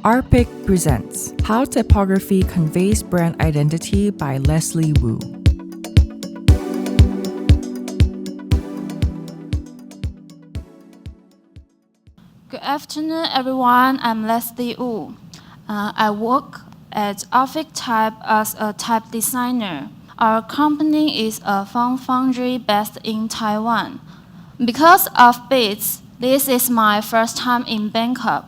Arpic presents How Typography Conveys Brand Identity by Leslie Wu. Good afternoon, everyone. I'm Leslie Wu. I work at Arpic Type as a type designer. Our company is a font foundry based in Taiwan. Because of BITS, this is my first time in Bangkok,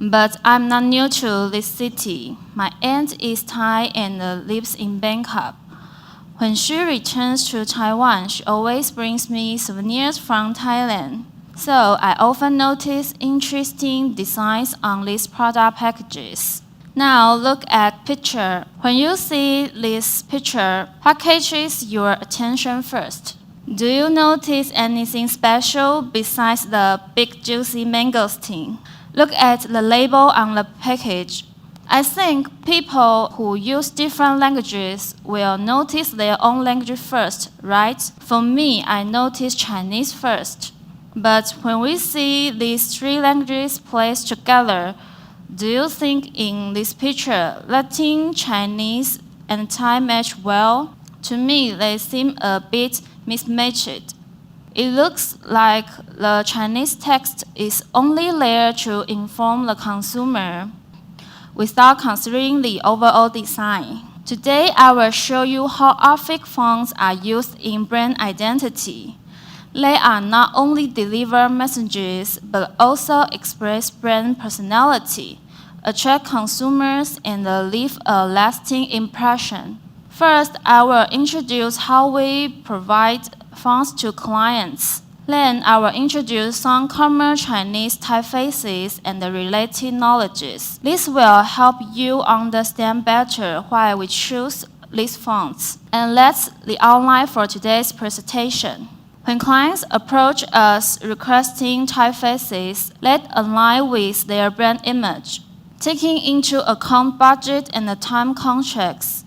but I'm not new to this city. My aunt is Thai and lives in Bangkok. When she returns to Taiwan, she always brings me souvenirs from Thailand. So I often notice interesting designs on these product packages. Now look at picture. When you see this picture, what catches your attention first? Do you notice anything special besides the big juicy mangosteen? Look at the label on the package. I think people who use different languages will notice their own language first, right? For me, I notice Chinese first. But when we see these three languages placed together, do you think in this picture, Latin, Chinese, and Thai match well? To me, they seem a bit mismatched. It looks like the Chinese text is only there to inform the consumer without considering the overall design. Today, I will show you how Arpic fonts are used in brand identity. They are not only deliver messages, but also express brand personality, attract consumers, and leave a lasting impression. First, I will introduce how we provide fonts to clients. Then, I will introduce some common Chinese typefaces and the related knowledges. This will help you understand better why we choose these fonts. And that's the outline for today's presentation. When clients approach us requesting typefaces that align with their brand image, taking into account budget and the time contracts.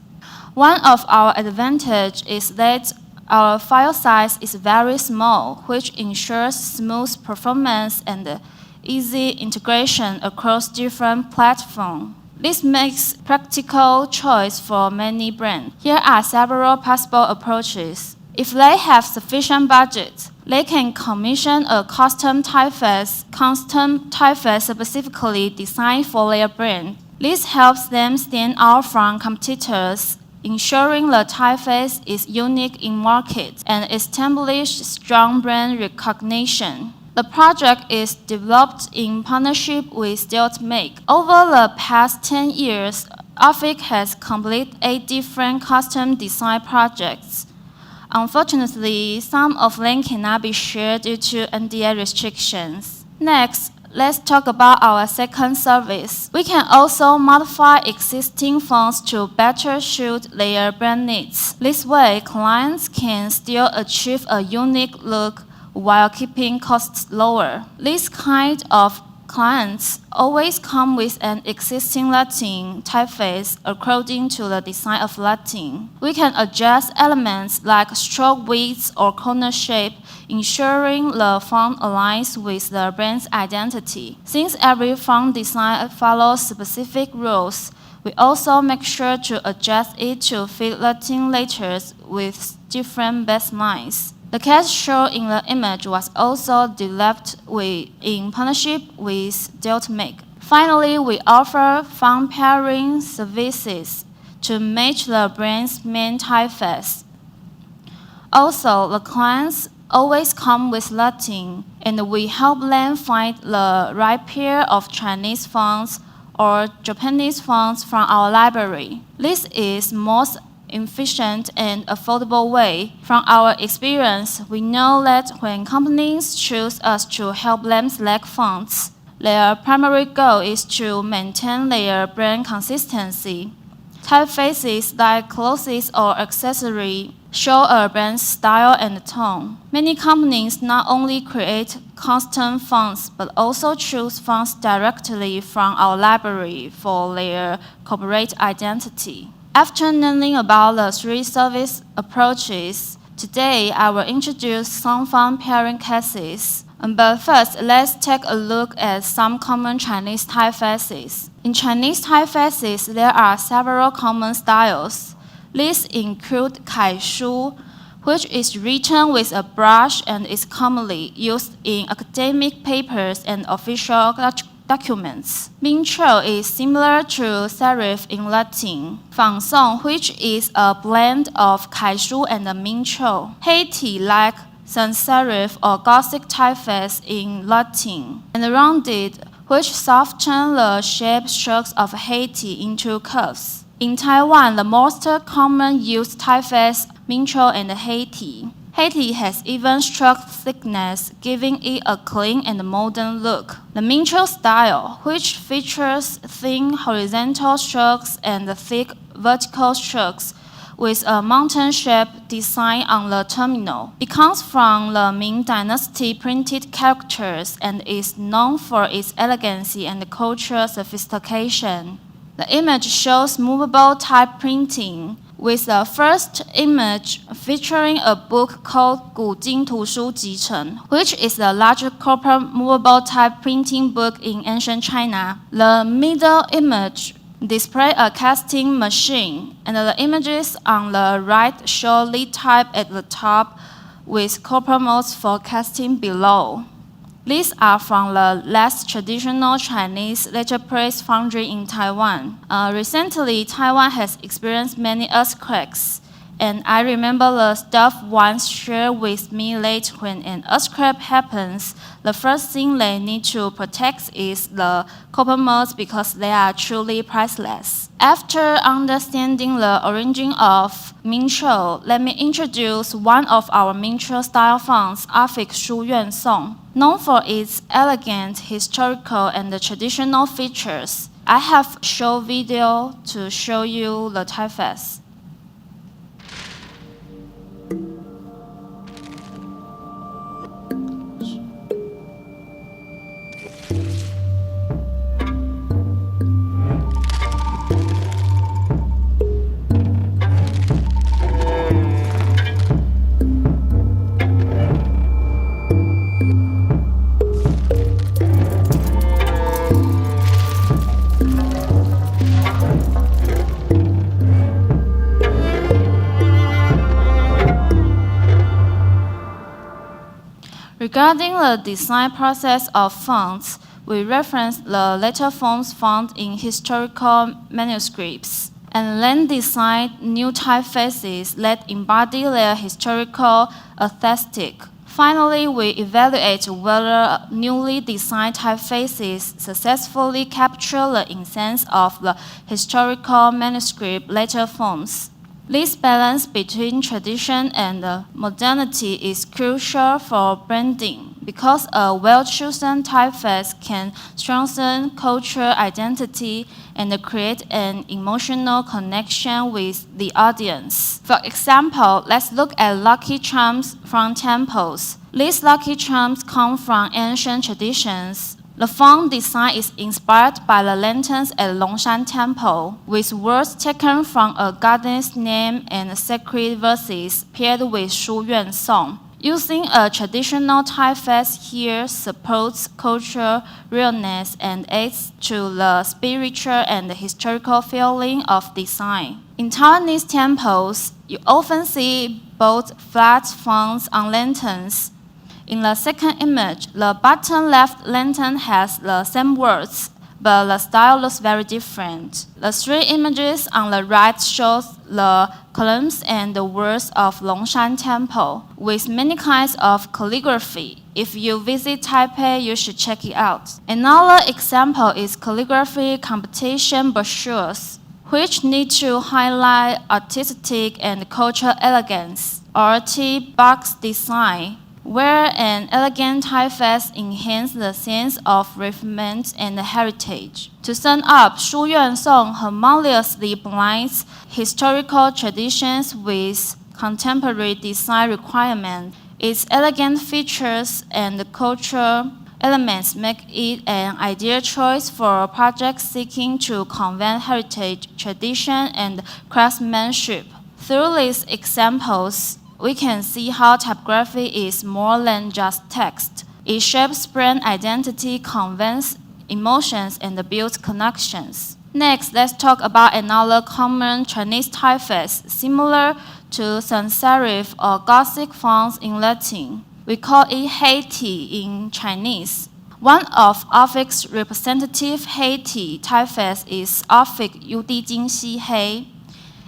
One of our advantages is that our file size is very small, which ensures smooth performance and easy integration across different platforms. This makes practical choice for many brands. Here are several possible approaches. If they have sufficient budget, they can commission a custom typeface specifically designed for their brand. This helps them stand out from competitors, ensuring the typeface is unique in market and establish strong brand recognition. The project is developed in partnership with DeltaMake. Over the past 10 years, Arpic has completed 8 different custom design projects. Unfortunately, some of them cannot be shared due to NDA restrictions. Next, let's talk about our second service. We can also modify existing fonts to better suit their brand needs. This way, clients can still achieve a unique look while keeping costs lower. This kind of clients always come with an existing Latin typeface according to the design of Latin. We can adjust elements like stroke width or corner shape, ensuring the font aligns with the brand's identity. Since every font design follows specific rules, we also make sure to adjust it to fit Latin letters with different baselines. The case shown in the image was also developed in partnership with DeltaMake. Finally, we offer font pairing services to match the brand's main typeface. Also, the clients always come with Latin, and we help them find the right pair of Chinese fonts or Japanese fonts from our library. This is most efficient and affordable way. From our experience, we know that when companies choose us to help them select fonts, their primary goal is to maintain their brand consistency. Typefaces like clothes or accessories show a brand's style and tone. Many companies not only create custom fonts, but also choose fonts directly from our library for their corporate identity. After learning about the 3 service approaches, today I will introduce some font pairing cases. But first, let's take a look at some common Chinese typefaces. In Chinese typefaces, there are several common styles. These include Kaishu, which is written with a brush and is commonly used in academic papers and official documents. Mingqiu is similar to serif in Latin. Fangsong, which is a blend of Kaishu and Mingqiu. Heiqi, like sans serif or Gothic typeface in Latin. And rounded, which soften the shape strokes of Heiqi into curves. In Taiwan, the most common used typeface Mingqiu and Heiqi. Heiqi has even stroke thickness, giving it a clean and modern look. The Mingqiu style, which features thin horizontal strokes and thick vertical strokes with a mountain-shaped design on the terminal. It comes from the Ming Dynasty printed characters and is known for its elegancy and cultural sophistication. The image shows movable type printing, with the first image featuring a book called 古今图书集成, which is the large corporate movable type printing book in ancient China. The middle image displays a casting machine, and the images on the right show lead type at the top with corporate modes for casting below. These are from the less traditional Chinese letterpress foundry in Taiwan. Recently, Taiwan has experienced many earthquakes, and I remember the staff once shared with me that when an earthquake happens, the first thing they need to protect is the copper modes because they are truly priceless. After understanding the origin of Mingqiu, let me introduce one of our Mingqiu style fonts, Affix Shu Yuan Song. Known for its elegant, historical, and traditional features, I have shown video to show you the typeface. Regarding the design process of fonts, we reference the letter forms found in historical manuscripts, and then design new typefaces that embody their historical aesthetic. Finally, we evaluate whether newly designed typefaces successfully capture the essence of the historical manuscript letter forms. This balance between tradition and modernity is crucial for branding because a well-chosen typeface can strengthen cultural identity and create an emotional connection with the audience. For example, let's look at lucky charms from temples. These lucky charms come from ancient traditions. The font design is inspired by the lanterns at Longshan Temple, with words taken from a goddess name and sacred verses paired with Shu Yuan Song. Using a traditional typeface here supports cultural realness and adds to the spiritual and historical feeling of design. In Taiwanese temples, you often see both flat fonts on lanterns. In the second image, the bottom left lantern has the same words, but the style looks very different. The three images on the right show the columns and the words of Longshan Temple, with many kinds of calligraphy. If you visit Taipei, you should check it out. Another example is calligraphy competition brochures, which need to highlight artistic and cultural elegance, or T-box design, where an elegant typeface enhances the sense of refinement and heritage. To sum up, Shu Yuan Song harmoniously blends historical traditions with contemporary design requirements. Its elegant features and cultural elements make it an ideal choice for projects seeking to convey heritage, tradition, and craftsmanship. Through these examples, we can see how typography is more than just text, It shapes brand identity, conveys emotions, and builds connections. Next, let's talk about another common Chinese typeface, similar to sans serif or Gothic fonts in Latin. We call it Hei-Ti in Chinese. One of Offic's representative Hei-Ti typeface is Offic UD Jingxi Hei.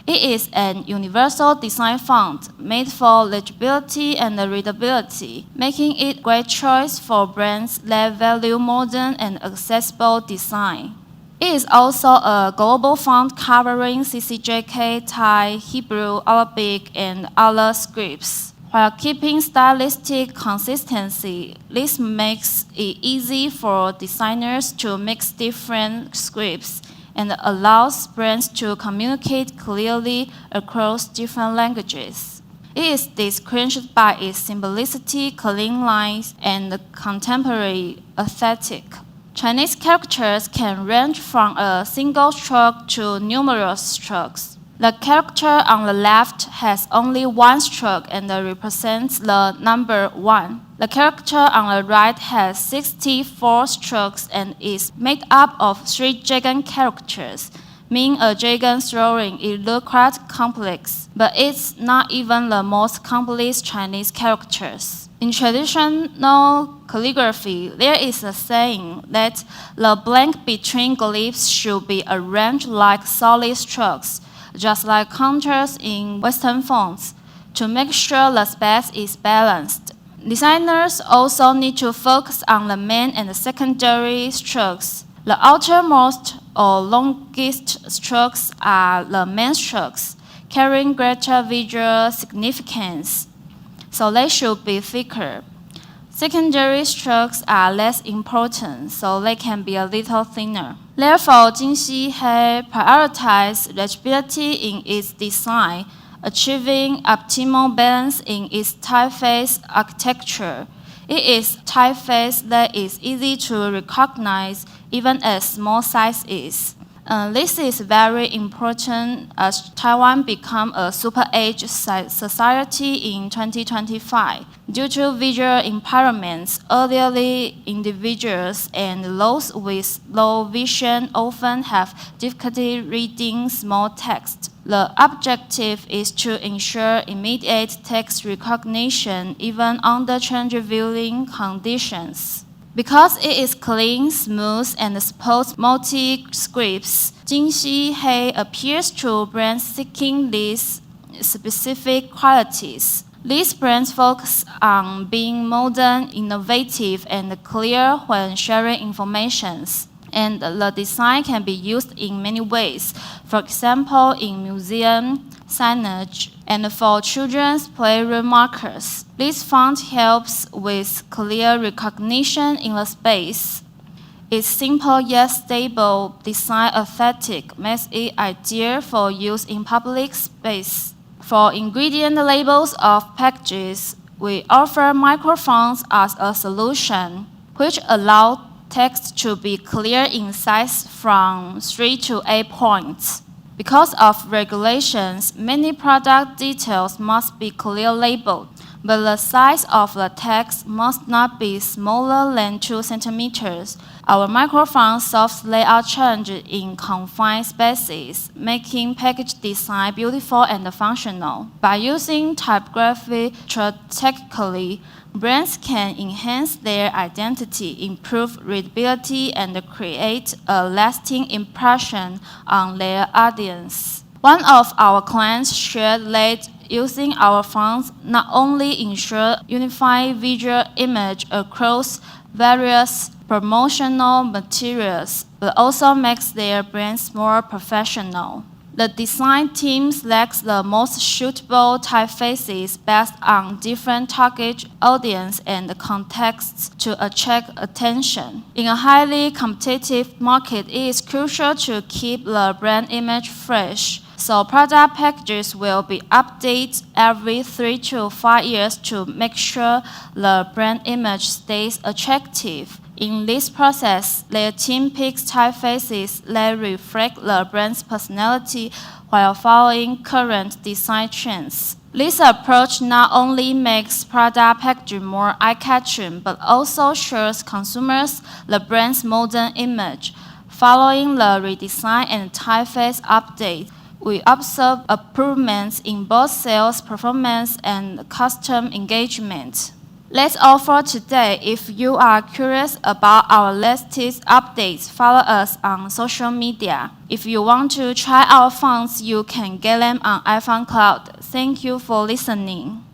It is an universal design font made for legibility and readability, making it a great choice for brands that value modern and accessible design. It is also a global font covering CCJK, Thai, Hebrew, Arabic, and other scripts. While keeping stylistic consistency, this makes it easy for designers to mix different scripts and allows brands to communicate clearly across different languages. It is distinguished by its simplicity, clean lines, and contemporary aesthetic. Chinese characters can range from a single stroke to numerous strokes. The character on the left has only one stroke and represents the number 1. The character on the right has 64 strokes and is made up of 3 dragon characters. Being a dragon throwing, it looks quite complex, but it's not even the most complex Chinese characters. In traditional calligraphy, there is a saying that the blank between glyphs should be arranged like solid strokes, just like contours in Western fonts, to make sure the space is balanced. Designers also need to focus on the main and secondary strokes. The outermost or longest strokes are the main strokes, carrying greater visual significance, so they should be thicker. Secondary strokes are less important, so they can be a little thinner. Therefore, Jingxi Hei prioritized legibility in its design, achieving optimal balance in its typeface architecture. It is typeface that is easy to recognize even at small sizes. This is very important as Taiwan becomes a super-age society in 2025. Due to visual impairments, elderly individuals and those with low vision often have difficulty reading small text. The objective is to ensure immediate text recognition even under changing viewing conditions. Because it is clean, smooth, and supports multi-scripts, Jingxi Hei appeals to brands seeking these specific qualities. These brands focus on being modern, innovative, and clear when sharing information. And the design can be used in many ways, for example, in museum signage, and for children's playroom markers. This font helps with clear recognition in the space. Its simple yet stable design aesthetic makes it ideal for use in public space. For ingredient labels of packages, we offer microfonts as a solution, which allow text to be clear in size from 3 to 8 points. Because of regulations, many product details must be clearly labeled, but the size of the text must not be smaller than 2 centimeters. Our microfont solves layout change in confined spaces, making package design beautiful and functional. By using typography strategically, brands can enhance their identity, improve readability, and create a lasting impression on their audience. One of our clients shared that using our fonts not only ensure unified visual image across various promotional materials, but also makes their brands more professional. The design team selects the most suitable typefaces based on different target audience and contexts to attract attention. In a highly competitive market, it is crucial to keep the brand image fresh. So product packages will be updated every 3 to 5 years to make sure the brand image stays attractive. In this process, their team picks typefaces that reflect the brand's personality while following current design trends. This approach not only makes product packaging more eye-catching, but also shows consumers the brand's modern image. Following the redesign and typeface update, we observe improvements in both sales performance and customer engagement. That's all for today. If you are curious about our latest updates, follow us on social media. If you want to try our fonts, you can get them on iPhone Cloud. Thank you for listening.